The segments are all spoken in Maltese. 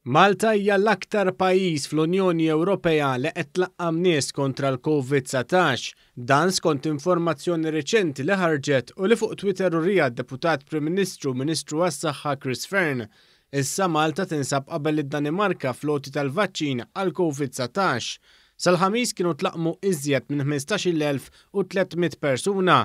Malta hija l-aktar pajjiż fl-Unjoni Ewropea li qed tlaqqam nies kontra l-COVID-19. Dan skont informazzjoni reċenti li ħarġet u li fuq Twitter urija d-Deputat Prim Ministru Ministru għas-Saħħa Chris Fearn. Issa Malta tinsab qabel id-Danimarka fl-loti tal-vaċċin għal COVID-19. Sal-ħamis kienu tlaqmu iżjed minn 15,300 persuna.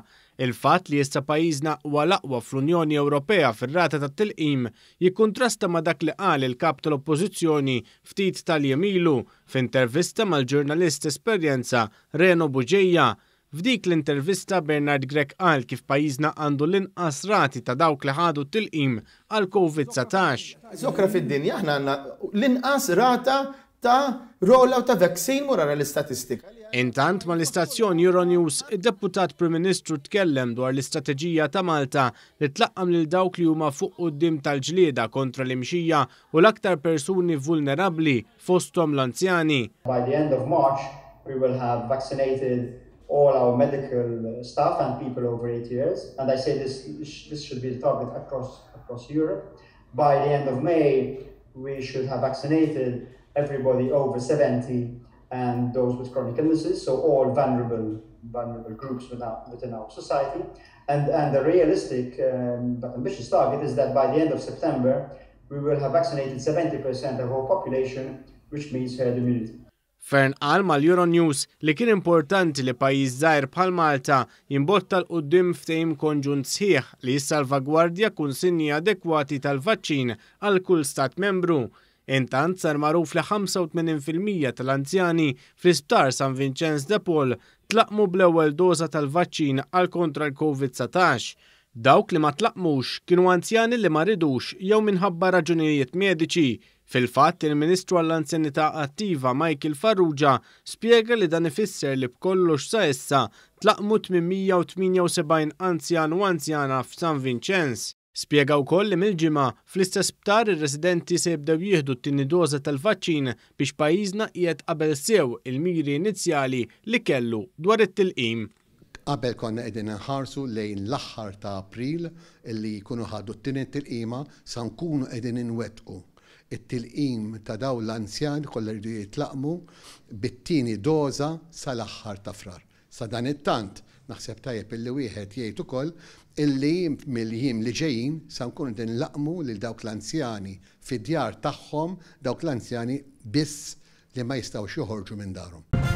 Il-fatt li issa pajjiżna huwa l-aqwa fl-Unjoni Ewropea fir-rata tat-tilqim jikkuntrasta ma' dak li qal il-kap tal-Oppożizzjoni ftit tal-jiem ilu f'intervista mal-ġurnalist esperjenza Reno Buġejja. F'dik l-intervista Bernard Grech qal kif pajjiżna għandu l-inqas rati ta' dawk li ħadu tilqim għal COVID-19. Zokra fid-dinja aħna għandna l-inqas rata ta' rollout ta' vaccine mura l-istatistika. Intant ma l-istazzjon Euronews, id-Deputat Prim Ministru tkellem dwar l-istrateġija ta' Malta li tlaqqam lil dawk li huma fuq quddiem tal-ġlieda kontra l-imxija u l-aktar persuni vulnerabbli fosthom l-anzjani. By the end of March, we will have vaccinated all our medical staff and people over 80 years, and I say this should be the target across Europe. By the end of May, we should have vaccinated everybody over 70 and those with chronic illnesses, so all vulnerable groups within our society. And the realistic but ambitious target is that by the end of September, we will have vaccinated 70% of our population, which means herd immunity. Fearn qal mal-Euronews li kien importanti li pajjiż żgħir bħal Malta jimbotta l-qudiem ftehim konġunt sħiħ li jissalvagwardja kunsinji adekwati tal-vaċċin għal kull stat membru. Intant sar magħruf li 85% tal-anzjani fl-Isptar San Vincenz de Paul tlaqmu bl-ewwel doża tal-vaċċin għal kontra l-COVID-19. Dawk li ma tlaqmux kienu anzjani li ma ridux jew minħabba raġunijiet mediċi. Fil-fatt, il-Ministru għall-Anzjanità Attiva Michael Farrugia spjega li dan ifisser li b'kollox sa issa tlaqmu 878 anzjan u anzjana f'San Vincenz. Spjega wkoll li mill-ġimgħa fl-istess sptar ir-residenti se jibdew jieħdu t-tieni doża tal-vaċċin biex pajjiżna qiegħed qabel sew il-miri inizjali li kellu dwar it-tilqim. Qabel konna qegħdin inħarsu lejn l-aħħar ta' April illi jkunu ħadu t-tieni tilqima sa nkunu qegħdin inwettqu it-tilqim ta' dawn l-anzjan kollha jridu jitlaqmu bit-tieni doża sal-aħħar ta' frar. Sa dan it-tant naħseb tajjeb illi wieħed jgħid ukoll illi mill-jiem li ġejjin sa nkunu qegħdin nlaqmu lil dawk l-anzjani fid-djar tagħhom, dawk l-anzjani biss li ma jistgħux joħorġu minn darhom.